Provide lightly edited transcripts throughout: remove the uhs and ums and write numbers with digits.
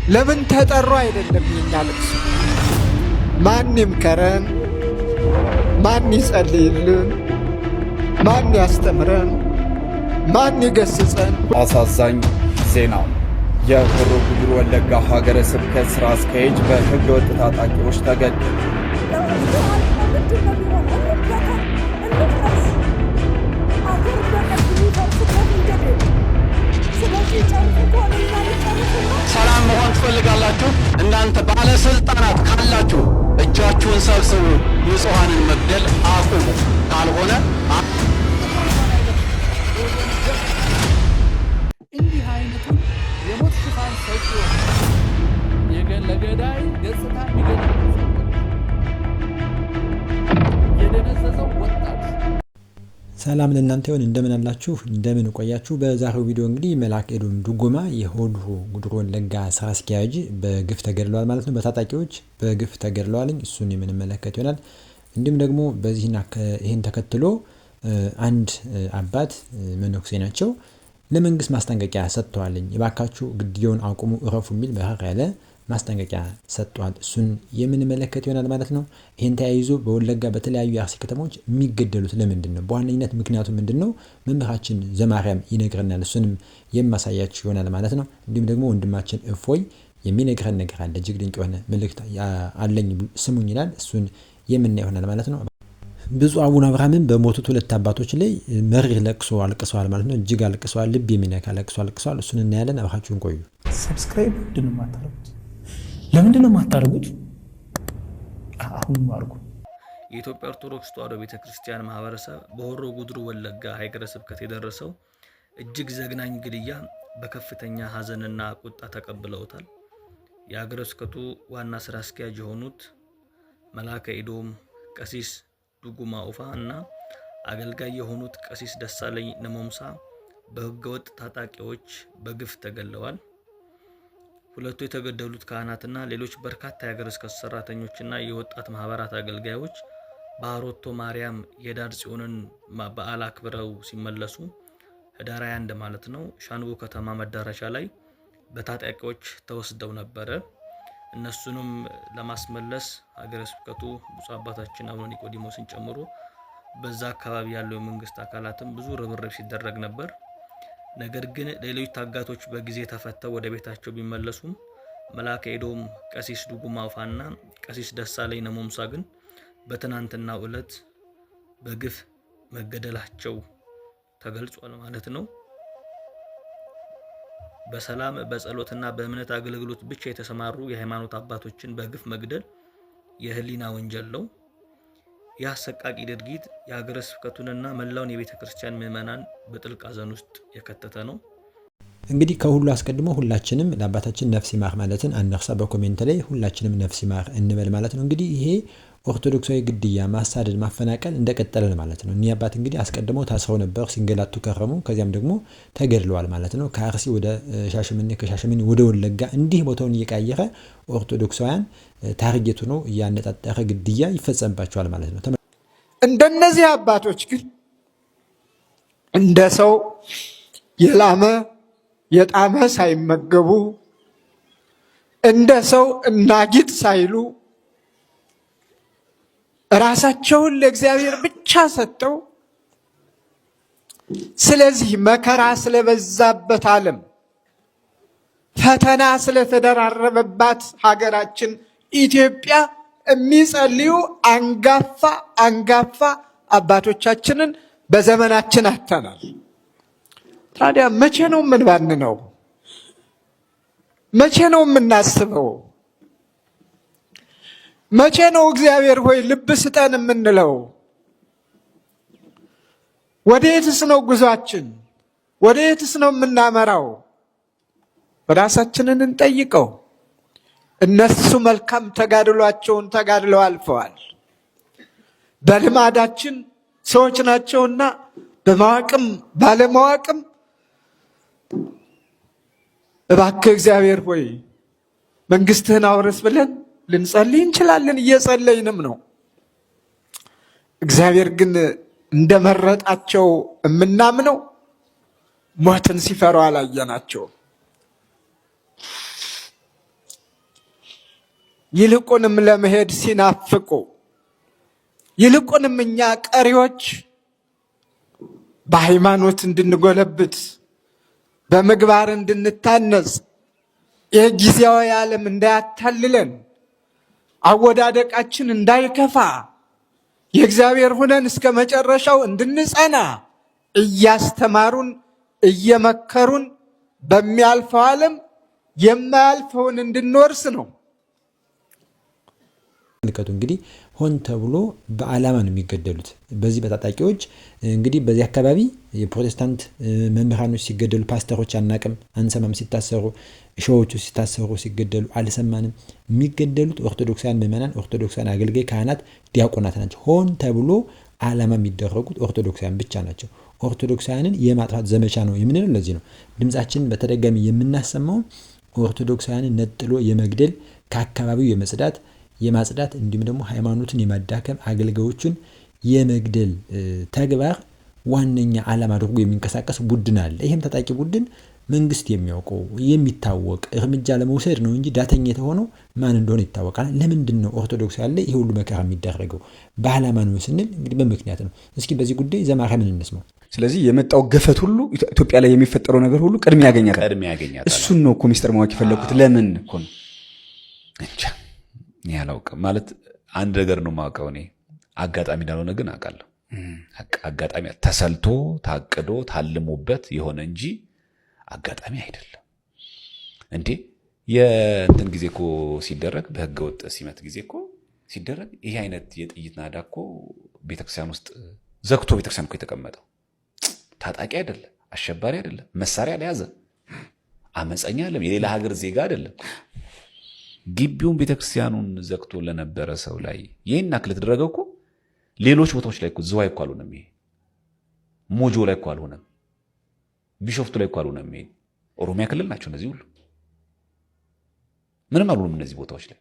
ለምን ተጠሩ አይደለም የኛ ልቅሶ። ማን ይምከረን? ማን ይጸልይልን? ማን ያስተምረን? ማን ይገስጸን? አሳዛኝ ዜና የሆሮ ጉዱሩ ወለጋ ሀገረ ስብከት ስራ አስኪያጅ በሕገ ወጥ ታጣቂዎች ተገደሉ። ሰላም መሆን ትፈልጋላችሁ? እናንተ ባለስልጣናት ካላችሁ እጃችሁን ሰብስቡ፣ ንጹሃንን መግደል አቁሙ። ካልሆነ እንዲህ አይነቱን የሞት ሽፋን ሰጪ ለገዳይ ገጽታ የሚገነቡ የደነዘዘው ወጣት ሰላም ለእናንተ ይሁን። እንደምን አላችሁ? እንደምን ቆያችሁ? በዛሬው ቪዲዮ እንግዲህ መልአከ ኤዶም ዱጉማ የሆሮ ጉዱሩ ወለጋ ስራ አስኪያጅ በግፍ ተገድለዋል ማለት ነው። በታጣቂዎች በግፍ ተገድለዋል። እሱን የምንመለከት ይሆናል። እንዲሁም ደግሞ ይህን ተከትሎ አንድ አባት መነኩሴ ናቸው ለመንግስት ማስጠንቀቂያ ሰጥተዋልኝ። እባካችሁ ግድያውን አቁሙ፣ እረፉ የሚል መረር ያለ ማስጠንቀቂያ ሰጥቷል። እሱን የምንመለከት ይሆናል ማለት ነው። ይህን ተያይዞ በወለጋ በተለያዩ የአርሲ ከተሞች የሚገደሉት ለምንድን ነው? በዋነኝነት ምክንያቱ ምንድን ነው? መምህራችን ዘማርያም ይነግረናል። እሱንም የማሳያችሁ ይሆናል ማለት ነው። እንዲሁም ደግሞ ወንድማችን እፎይ የሚነግረን ነገር አለ። እጅግ ድንቅ የሆነ መልእክት አለኝ ስሙኝ ይላል። እሱን የምናየው ይሆናል ማለት ነው። ብፁዕ አቡነ አብርሃምን በሞቱት ሁለት አባቶች ላይ መሪር ለቅሶ አልቅሰዋል ማለት ነው። እጅግ አልቅሰዋል። ልብ የሚነካ ለቅሶ አልቅሰዋል። እሱን እናያለን። አብራችሁን ቆዩ። ሰብስክራይብ ምንድነው የማታደርጉት? ለምንድነው የማታደርጉት? አሁን አድርጉ። የኢትዮጵያ ኦርቶዶክስ ተዋሕዶ ቤተክርስቲያን ማህበረሰብ በሆሮ ጉዱሩ ወለጋ ሀገረ ስብከት የደረሰው እጅግ ዘግናኝ ግድያ በከፍተኛ ሀዘንና ቁጣ ተቀብለውታል። የሀገረ ስብከቱ ዋና ስራ አስኪያጅ የሆኑት መልአከ ኤዶም ቀሲስ ዱጉማ ኡፋ እና አገልጋይ የሆኑት ቀሲስ ደሳለኝ ነሞምሳ በህገወጥ ታጣቂዎች በግፍ ተገድለዋል። ሁለቱ የተገደሉት ካህናትና ሌሎች በርካታ የሀገረ ስብከቱ ሰራተኞችና የወጣት ማህበራት አገልጋዮች በአሮቶ ማርያም የዳር ጽዮንን በዓል አክብረው ሲመለሱ ህዳር 21 ማለት ነው ሻንቡ ከተማ መዳረሻ ላይ በታጣቂዎች ተወስደው ነበረ። እነሱንም ለማስመለስ ሀገረ ስብከቱ ብፁዕ አባታችን አቡነ ኒቆዲሞስን ጨምሮ በዛ አካባቢ ያለው የመንግስት አካላትም ብዙ ርብርብ ሲደረግ ነበር። ነገር ግን ሌሎች ታጋቶች በጊዜ ተፈተው ወደ ቤታቸው ቢመለሱም መልአከ ኤዶም ቀሲስ ዱጉማ ኡፋና ቀሲስ ደሳለኝ ነሞምሳ ግን በትናንትናው ዕለት በግፍ መገደላቸው ተገልጿል ማለት ነው። በሰላም በጸሎትና በእምነት አገልግሎት ብቻ የተሰማሩ የሃይማኖት አባቶችን በግፍ መግደል የህሊና ወንጀል ነው። የአሰቃቂ ድርጊት የሀገረ ስብከቱንና መላውን የቤተ ክርስቲያን ምዕመናን በጥልቅ ሐዘን ውስጥ የከተተ ነው። እንግዲህ ከሁሉ አስቀድሞ ሁላችንም ለአባታችን ነፍስ ይማር ማለትን አንርሳ። በኮሜንት ላይ ሁላችንም ነፍስ ይማር እንበል ማለት ነው። እንግዲህ ይሄ ኦርቶዶክሳዊ ግድያ፣ ማሳደድ፣ ማፈናቀል እንደቀጠለ ነው ማለት ነው። እኒህ አባት እንግዲህ አስቀድመው ታስረው ነበር፣ ሲንገላቱ ከረሙ። ከዚያም ደግሞ ተገድለዋል ማለት ነው። ከአርሲ ወደ ሻሸመኔ፣ ከሻሸመኔ ወደ ወለጋ እንዲህ ቦታውን እየቀያየረ ኦርቶዶክሳውያን ታርጌቱ ነው እያነጣጠረ ግድያ ይፈጸምባቸዋል ማለት ነው። እንደነዚህ አባቶች ግን እንደ ሰው የላመ የጣመ ሳይመገቡ እንደ ሰው እናጊጥ ሳይሉ ራሳቸውን ለእግዚአብሔር ብቻ ሰጥተው ስለዚህ መከራ ስለበዛበት ዓለም ፈተና ስለተደራረበባት ሀገራችን ኢትዮጵያ የሚጸልዩ አንጋፋ አባቶቻችንን በዘመናችን አጥተናል። ታዲያ መቼ ነው የምንባንነው? መቼ ነው የምናስበው? መቼ ነው እግዚአብሔር ሆይ ልብ ስጠን የምንለው? ወዴትስ ነው ጉዟችን? ወዴትስ ነው የምናመራው? ራሳችንን እንጠይቀው። እነሱ መልካም ተጋድሏቸውን ተጋድለው አልፈዋል። በልማዳችን ሰዎች ናቸውና በማወቅም ባለማወቅም እባክህ እግዚአብሔር ሆይ መንግስትህን አውርስ ብለን ልንጸልይ እንችላለን። እየጸለይንም ነው። እግዚአብሔር ግን እንደመረጣቸው የምናምነው ሞትን ሲፈሩ አላየናቸውም። ይልቁንም ለመሄድ ሲናፍቁ ይልቁንም እኛ ቀሪዎች በሃይማኖት እንድንጎለብት በምግባር እንድንታነጽ የጊዜያዊ ዓለም እንዳያታልለን አወዳደቃችን እንዳይከፋ የእግዚአብሔር ሆነን እስከ መጨረሻው እንድንጸና እያስተማሩን እየመከሩን በሚያልፈው ዓለም የማያልፈውን እንድንወርስ ነው። ልቀቱ እንግዲህ ሆን ተብሎ በዓላማ ነው የሚገደሉት። በዚህ በታጣቂዎች እንግዲህ በዚህ አካባቢ የፕሮቴስታንት መምህራኖች ሲገደሉ ፓስተሮች አናቅም አንሰማም፣ ሲታሰሩ ሾዎቹ ሲታሰሩ ሲገደሉ አልሰማንም። የሚገደሉት ኦርቶዶክሳውያን ምዕመናን፣ ኦርቶዶክሳውያን አገልጋይ ካህናት፣ ዲያቆናት ናቸው። ሆን ተብሎ ዓላማ የሚደረጉት ኦርቶዶክሳውያን ብቻ ናቸው። ኦርቶዶክሳውያንን የማጥፋት ዘመቻ ነው የምንለው ለዚህ ነው። ድምጻችንን በተደጋሚ የምናሰማው ኦርቶዶክሳውያንን ነጥሎ የመግደል ከአካባቢው የማጽዳት እንዲሁም ደግሞ ሃይማኖትን የማዳከም አገልጋዮችን የመግደል ተግባር ዋነኛ ዓላማ አድርጎ የሚንቀሳቀስ ቡድን አለ። ይሄም ታጣቂ ቡድን መንግስት የሚያውቀው የሚታወቅ እርምጃ ለመውሰድ ነው እንጂ ዳተኛ የተሆነው ማን እንደሆነ ይታወቃል። ለምንድን ነው ኦርቶዶክስ ያለ ይሄ ሁሉ መከራ የሚደረገው? በዓላማ ነው ስንል እንግዲህ በምክንያት ነው። እስኪ በዚህ ጉዳይ ዘማርያምን እንስማው። ስለዚህ የመጣው ገፈት ሁሉ ኢትዮጵያ ላይ የሚፈጠረው ነገር ሁሉ ቅድሚያ ያገኛታል። እሱን ነው እኮ ሚስጥር ማወቅ የፈለኩት። ለምን እኮ ነው እንጃ ያላውቅም ማለት አንድ ነገር ነው ማውቀው እኔ አጋጣሚ እንዳልሆነ ግን አውቃለሁ። አጋጣሚ ተሰልቶ ታቅዶ ታልሞበት የሆነ እንጂ አጋጣሚ አይደለም። እንዴ የእንትን ጊዜ እኮ ሲደረግ በህገ ወጥ ሲመት ጊዜ እኮ ሲደረግ ይሄ አይነት የጥይት ናዳ እኮ ቤተክርስቲያን ውስጥ ዘግቶ ቤተክርስቲያን እኮ የተቀመጠው ታጣቂ አይደለም፣ አሸባሪ አይደለም፣ መሳሪያ ለያዘ አመፀኛ አይደለም፣ የሌላ ሀገር ዜጋ አይደለም። ግቢውን ቤተክርስቲያኑን ዘግቶ ለነበረ ሰው ላይ ይሄን አክል ተደረገው እኮ ሌሎች ቦታዎች ላይ እኮ ዝዋይ እኮ አልሆነም። ይሄ ሞጆ ላይ እኮ አልሆነም። ቢሾፍቱ ላይ እኮ አልሆነም። ይሄ ኦሮሚያ ክልል ናቸው እነዚህ ሁሉ ምንም አልሆነም። እነዚህ ቦታዎች ላይ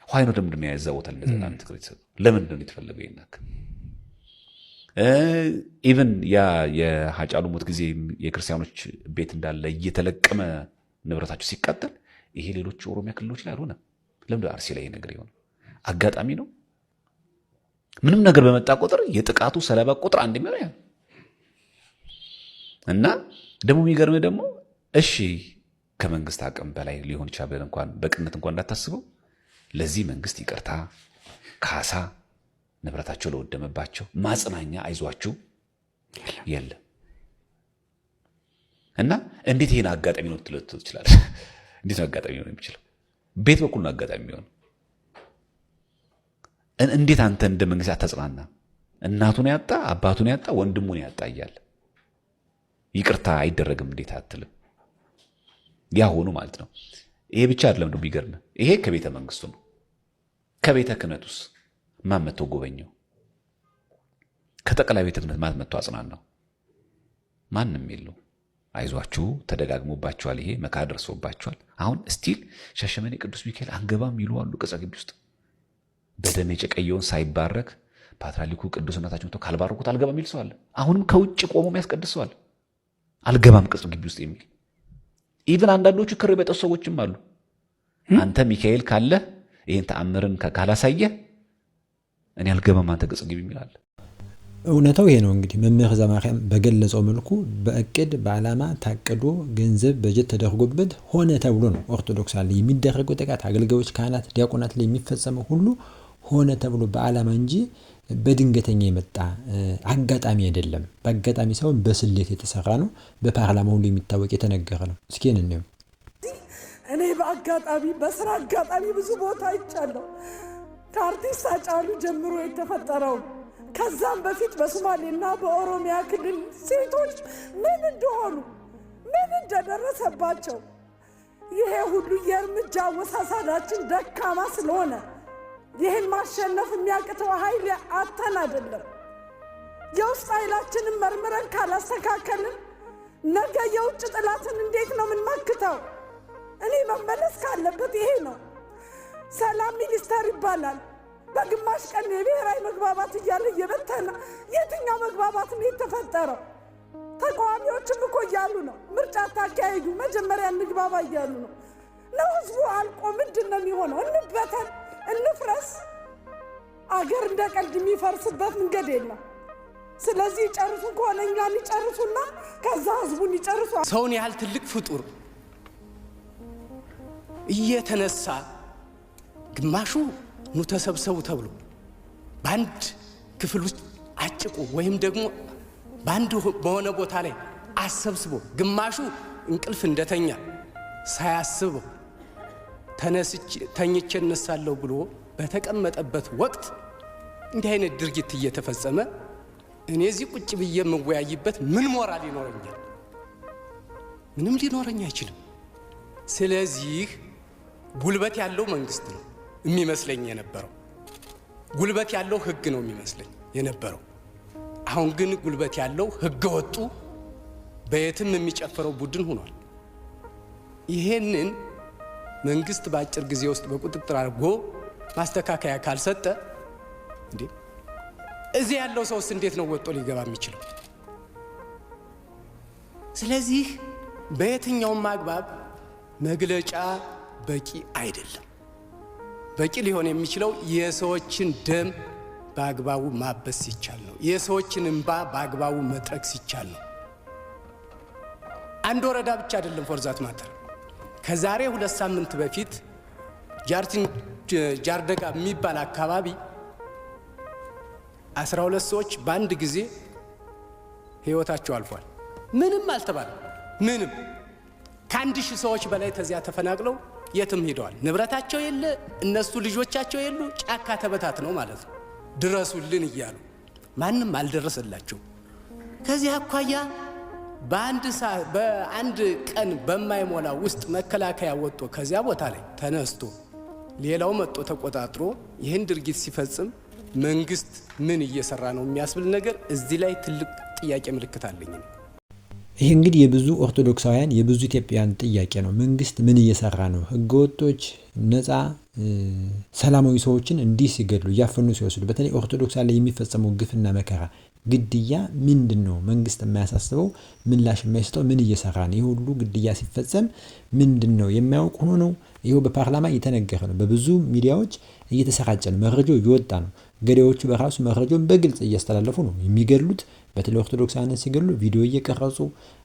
ሆይ ነው ለምንድን ነው ያዛ ቦታ እንደዛ አንተ ትክክል ሰው ለምንድን ነው የተፈለገው? ይናክ ኢቭን ያ የሃጫሉ ሞት ጊዜ የክርስቲያኖች ቤት እንዳለ እየተለቀመ ንብረታቸው ሲቃጠል ይሄ ሌሎች ኦሮሚያ ክልሎች ላይ አልሆነም። ለምን አርሲ ላይ ነገር ይሆን? አጋጣሚ ነው። ምንም ነገር በመጣ ቁጥር የጥቃቱ ሰለባ ቁጥር አንድ የሚሆነው ያ እና ደግሞ የሚገርም ደግሞ እሺ ከመንግስት አቅም በላይ ሊሆን ይችላል እንኳን በቅንነት እንኳን እንዳታስበው ለዚህ መንግስት ይቅርታ ካሳ ንብረታቸው ለወደመባቸው ማጽናኛ አይዟችሁ የለም። እና እንዴት ይሄን አጋጣሚ ነው ትልት ይችላል? እንዴት ነው አጋጣሚ ነው የሚችለው? ቤት በኩል ነው አጋጣሚ ነው። እንዴት አንተ እንደ መንግስት አታጽናና? እናቱን ያጣ አባቱን ያጣ ወንድሙን ያጣ እያለ ይቅርታ አይደረግም እንዴት አትልም? ያ ሆኖ ማለት ነው። ይሄ ብቻ አይደለም ነው ቢገርም፣ ይሄ ከቤተ መንግስቱ ነው። ከቤተ ክህነቱስ ማን መጥቶ ጎበኘው? ከጠቅላይ ቤተ ክህነት ማን መጥቶ አጽናናው? ማንም የለው። አይዟችሁ ተደጋግሞባችኋል፣ ይሄ መከራ ደርሶባችኋል። አሁን ስቲል ሻሸመኔ ቅዱስ ሚካኤል አንገባም ይሉ አሉ። ቅጽ ግቢ ውስጥ በደም የጨቀየውን ሳይባረክ ፓትርያርኩ ቅዱስነታቸው መጥቶ ካልባረኩት አልገባም የሚል ሰው አለ። አሁንም ከውጭ ቆሞ የሚያስቀድስ ሰው አለ። አልገባም ቅጽ ግቢ ውስጥ የሚል ኢቭን አንዳንዶቹ ክር የበጠሱ ሰዎችም አሉ። አንተ ሚካኤል ካለ ይሄን ተአምርን ካላሳየ እኔ አልገባም አንተ ቅጽ ግቢ የሚል አለ። እውነታው ይሄ ነው። እንግዲህ መምህር ዘማርያም በገለጸው መልኩ በእቅድ በዓላማ ታቅዶ ገንዘብ በጀት ተደርጎበት ሆነ ተብሎ ነው ኦርቶዶክስ ላይ የሚደረገው ጥቃት አገልጋዮች፣ ካህናት፣ ዲያቆናት ላይ የሚፈጸመው ሁሉ ሆነ ተብሎ በዓላማ እንጂ በድንገተኛ የመጣ አጋጣሚ አይደለም። በአጋጣሚ ሳይሆን በስሌት የተሰራ ነው። በፓርላማው ላይ የሚታወቅ የተነገረ ነው። እስኪ እንየው። እኔ በአጋጣሚ በስራ አጋጣሚ ብዙ ቦታ አይቻለሁ። ከአርቲስት ሃጫሉ ጀምሮ የተፈጠረው ከዛም በፊት በሶማሌና በኦሮሚያ ክልል ሴቶች ምን እንደሆኑ ምን እንደደረሰባቸው ይሄ ሁሉ የእርምጃ አወሳሳዳችን ደካማ ስለሆነ ይህን ማሸነፍ የሚያቅተው ኃይል አተን አይደለም። የውስጥ ኃይላችንን መርምረን ካላስተካከልን ነገ የውጭ ጥላትን እንዴት ነው የምንመክተው? እኔ መመለስ ካለበት ይሄ ነው። ሰላም ሚኒስተር ይባላል። በግማሽ ቀን የብሔራዊ መግባባት እያለ እየበተነ የትኛው መግባባት ነው የተፈጠረው? ተቃዋሚዎችም እኮ እያሉ ነው ምርጫ ታካሂዱ መጀመሪያ እንግባባ እያሉ ነው። ህዝቡ አልቆ ምንድን ነው የሚሆነው። እንበተን፣ እንፍረስ። አገር እንደ ቀልድ የሚፈርስበት መንገድ የለም። ስለዚህ ጨርሱ ከሆነ እኛን ይጨርሱና ከዛ ህዝቡን ይጨርሱ። ሰውን ያህል ትልቅ ፍጡር እየተነሳ ግማሹ ኑ ተሰብሰቡ ተብሎ በአንድ ክፍል ውስጥ አጭቁ ወይም ደግሞ በአንድ በሆነ ቦታ ላይ አሰብስቦ ግማሹ እንቅልፍ እንደተኛ ሳያስበው ተኝቼ እነሳለሁ ብሎ በተቀመጠበት ወቅት እንዲህ አይነት ድርጊት እየተፈጸመ እኔ እዚህ ቁጭ ብዬ የምወያይበት ምን ሞራል ይኖረኛል? ምንም ሊኖረኝ አይችልም። ስለዚህ ጉልበት ያለው መንግስት ነው የሚመስለኝ የነበረው። ጉልበት ያለው ህግ ነው የሚመስለኝ የነበረው። አሁን ግን ጉልበት ያለው ህገ ወጡ በየትም የሚጨፈረው ቡድን ሆኗል። ይሄንን መንግስት በአጭር ጊዜ ውስጥ በቁጥጥር አድርጎ ማስተካከያ ካልሰጠ እንዴ እዚህ ያለው ሰውስ እንዴት ነው ወጥቶ ሊገባ የሚችለው? ስለዚህ በየትኛውም አግባብ መግለጫ በቂ አይደለም። በቂ ሊሆን የሚችለው የሰዎችን ደም በአግባቡ ማበስ ሲቻል ነው። የሰዎችን እንባ በአግባቡ መጥረግ ሲቻል ነው። አንድ ወረዳ ብቻ አይደለም ፎርዛት ማተር። ከዛሬ 2 ሳምንት በፊት ጃርደጋ የሚባል አካባቢ 12 ሰዎች በአንድ ጊዜ ህይወታቸው አልፏል። ምንም አልተባለም። ምንም ከ1000 ሰዎች በላይ ተዚያ ተፈናቅለው የትም ሄደዋል። ንብረታቸው የለ፣ እነሱ ልጆቻቸው የሉ፣ ጫካ ተበታትነው ማለት ነው። ድረሱልን እያሉ ማንም አልደረሰላቸው። ከዚህ አኳያ በአንድ ቀን በማይሞላ ውስጥ መከላከያ ወጥቶ ከዚያ ቦታ ላይ ተነስቶ ሌላው መጥቶ ተቆጣጥሮ ይህን ድርጊት ሲፈጽም መንግስት ምን እየሰራ ነው የሚያስብል ነገር እዚህ ላይ ትልቅ ጥያቄ ምልክት አለኝ። ይህ እንግዲህ የብዙ ኦርቶዶክሳውያን የብዙ ኢትዮጵያውያን ጥያቄ ነው። መንግስት ምን እየሰራ ነው? ህገወጦች ነፃ ሰላማዊ ሰዎችን እንዲህ ሲገድሉ እያፈኑ ሲወስዱ፣ በተለይ ኦርቶዶክስ ላይ የሚፈጸመው ግፍና መከራ ግድያ ምንድን ነው? መንግስት የማያሳስበው ምላሽ የማይሰጠው ምን እየሰራ ነው? ይህ ሁሉ ግድያ ሲፈጸም ምንድን ነው የማያውቅ ሆኖ ነው? ይኸው በፓርላማ እየተነገረ ነው፣ በብዙ ሚዲያዎች እየተሰራጨ ነው፣ መረጃው እየወጣ ነው። ገዳዮቹ በራሱ መረጃውን በግልጽ እያስተላለፉ ነው የሚገድሉት። በተለይ ኦርቶዶክሳውያን ሲገድሉ ቪዲዮ እየቀረጹ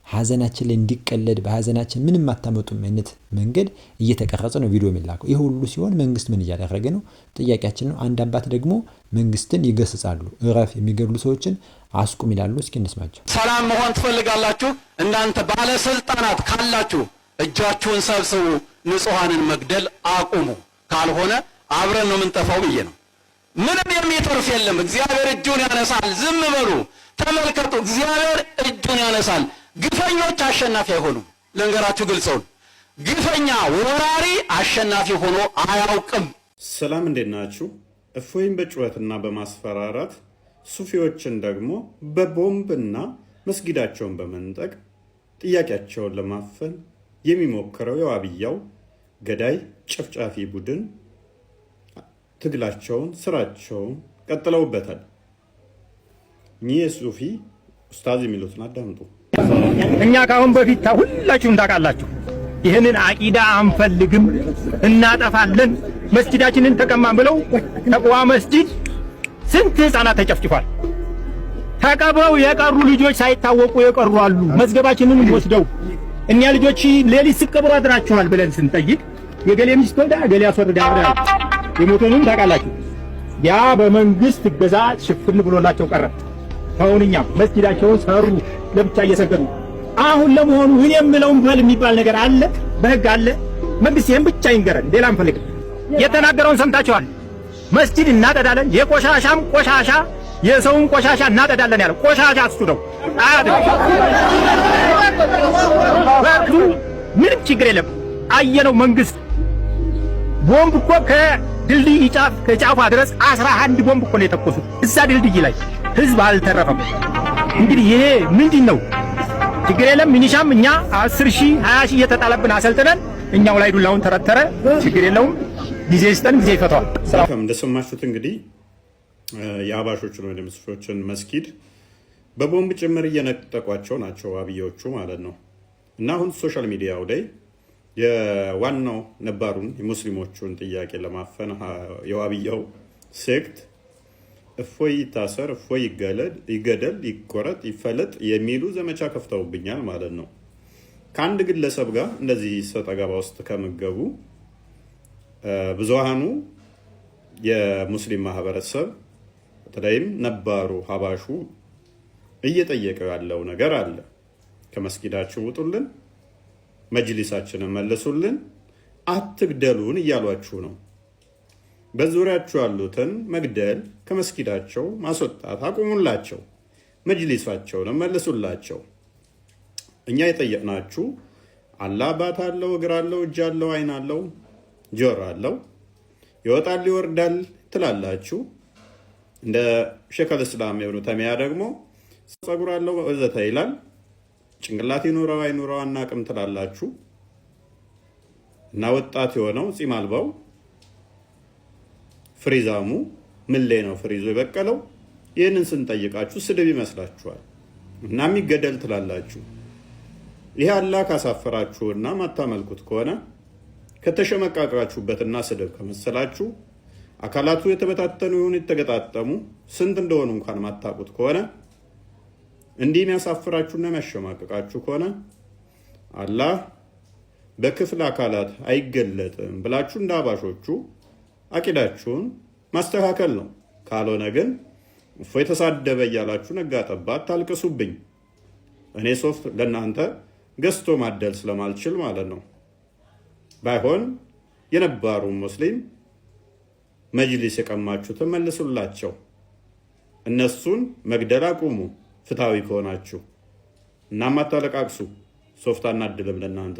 ሀዘናችን ላይ እንዲቀለድ በሀዘናችን ምንም አታመጡም አይነት መንገድ እየተቀረጸ ነው ቪዲዮ የሚላከው። ይህ ሁሉ ሲሆን መንግስት ምን እያደረገ ነው? ጥያቄያችን ነው። አንድ አባት ደግሞ መንግስትን ይገስጻሉ። እረፍ፣ የሚገድሉ ሰዎችን አስቁም ይላሉ። እስኪ እንስማቸው። ሰላም መሆን ትፈልጋላችሁ? እናንተ ባለስልጣናት ካላችሁ እጃችሁን ሰብስቡ፣ ንጹሃንን መግደል አቁሙ። ካልሆነ አብረን ነው የምንጠፋው ብዬ ነው። ምንም የሚተርፍ የለም። እግዚአብሔር እጁን ያነሳል። ዝም በሉ፣ ተመልከቱ። እግዚአብሔር እጁን ያነሳል። ግፈኞች አሸናፊ አይሆኑም። ለንገራችሁ ግልጸውን፣ ግፈኛ ወራሪ አሸናፊ ሆኖ አያውቅም። ሰላም፣ እንዴት ናችሁ? እፎይን በጩኸትና በማስፈራራት ሱፊዎችን ደግሞ በቦምብና መስጊዳቸውን በመንጠቅ ጥያቄያቸውን ለማፈን የሚሞክረው የዋብያው ገዳይ ጨፍጫፊ ቡድን ትግላቸውን ስራቸውን ቀጥለውበታል። እኚህ ሱፊ ኡስታዝ የሚሉትን አዳምጡ። እኛ ካሁን በፊት ሁላችሁም ታውቃላችሁ፣ ይህንን አቂዳ አንፈልግም፣ እናጠፋለን፣ መስጂዳችንን ተቀማን ብለው ተቅዋ መስጂድ ስንት ህፃናት ተጨፍጭፏል። ተቀብረው የቀሩ ልጆች ሳይታወቁ የቀሩ አሉ። መዝገባችንን ወስደው እኛ ልጆች ሌሊት ሲቀብሩ አድራችኋል ብለን ስንጠይቅ የገሌ ሚስት ወልዳ ገሌ አስወርዳ የሞቱንም ታውቃላችሁ። ያ በመንግስት እገዛ ሽፍን ብሎላቸው ቀረ። አሁንኛ መስጊዳቸውን ሰሩ ለብቻ እየሰገዱ። አሁን ለመሆኑ እኔ የምለውም በል የሚባል ነገር አለ? በህግ አለ? መንግስት ይሄን ብቻ ይንገረን፣ ሌላ አንፈልግም። የተናገረውን ሰምታችኋል። መስጊድ እናጠዳለን፣ የቆሻሻም ቆሻሻ የሰውን ቆሻሻ እናጠዳለን ያለው ቆሻሻ እሱ ነው። ምንም ችግር የለም። አየነው መንግስት ቦምብ እኮ ከድልድይ ጫፍ ከጫፏ ድረስ 11 ቦምብ እኮ ነው የተኮሱት እዛ ድልድይ ላይ። ህዝብ አልተረፈም። እንግዲህ ይሄ ምንድን ነው? ችግር የለም። ሚኒሻም እኛ 10,000 20,000 እየተጣለብን አሰልጥነን እኛው ላይ ዱላውን ተረተረ። ችግር የለውም። ጊዜ ይስጠን፣ ጊዜ ይፈታዋል። እንደሰማችሁት እንግዲህ የአባሾችን ወይም ሱፊዎችን መስጊድ በቦምብ ጭምር እየነጠቋቸው ናቸው አብዮቹ ማለት ነው። እና አሁን ሶሻል ሚዲያው ላይ የዋናው ነባሩን የሙስሊሞቹን ጥያቄ ለማፈን የዋብያው ሴክት እፎይ ይታሰር፣ እፎይ ይገደል፣ ይቆረጥ፣ ይፈለጥ የሚሉ ዘመቻ ከፍተውብኛል ማለት ነው። ከአንድ ግለሰብ ጋር እንደዚህ ሰጥ አገባ ውስጥ ከመገቡ ብዙሃኑ የሙስሊም ማህበረሰብ በተለይም ነባሩ ሀባሹ እየጠየቀው ያለው ነገር አለ። ከመስጊዳችን ውጡልን፣ መጅሊሳችንን መልሱልን፣ አትግደሉን እያሏችሁ ነው። በዙሪያችሁ ያሉትን መግደል፣ ከመስጊዳቸው ማስወጣት አቁሙላቸው፣ መጅሊሳቸውንም መልሱላቸው። እኛ የጠየቅናችሁ አላህ አባት አለው፣ እግር አለው፣ እጅ አለው፣ አይን አለው፣ ጆሮ አለው፣ ይወጣል ይወርዳል ትላላችሁ። እንደ ሼኹል ኢስላም ኢብኑ ተይሚያ ደግሞ ጸጉር አለው ወዘተ ይላል። ጭንቅላት ይኑረው አይኑረው አናቅም ትላላችሁ። እና ወጣት የሆነው ጺም አልባው ፍሪዛሙ ምን ላይ ነው ፍሪዞ የበቀለው? ይህንን ስንጠይቃችሁ ስድብ ይመስላችኋል እና የሚገደል ትላላችሁ። ይህ አላህ ካሳፈራችሁና ማታመልኩት ከሆነ ከተሸመቃቃችሁበትና ስድብ ከመሰላችሁ አካላቱ የተበታተኑ ይሁን የተገጣጠሙ ስንት እንደሆኑ እንኳን ማታቁት ከሆነ እንዲህ የሚያሳፍራችሁና የሚያሸማቅቃችሁ ከሆነ አላህ በክፍል አካላት አይገለጥም ብላችሁ እንደ አባሾቹ አቂዳችሁን ማስተካከል ነው። ካልሆነ ግን እፎይ የተሳደበ እያላችሁ ነጋ ጠባ ታልቅሱብኝ። እኔ ሶፍት ለእናንተ ገዝቶ ማደል ስለማልችል ማለት ነው። ባይሆን የነባሩ ሙስሊም መጅሊስ የቀማችሁትን መልሱላቸው። እነሱን መግደል አቁሙ ፍትሃዊ ከሆናችሁ። እናም አታለቃቅሱ። ሶፍት አናድልም ለእናንተ።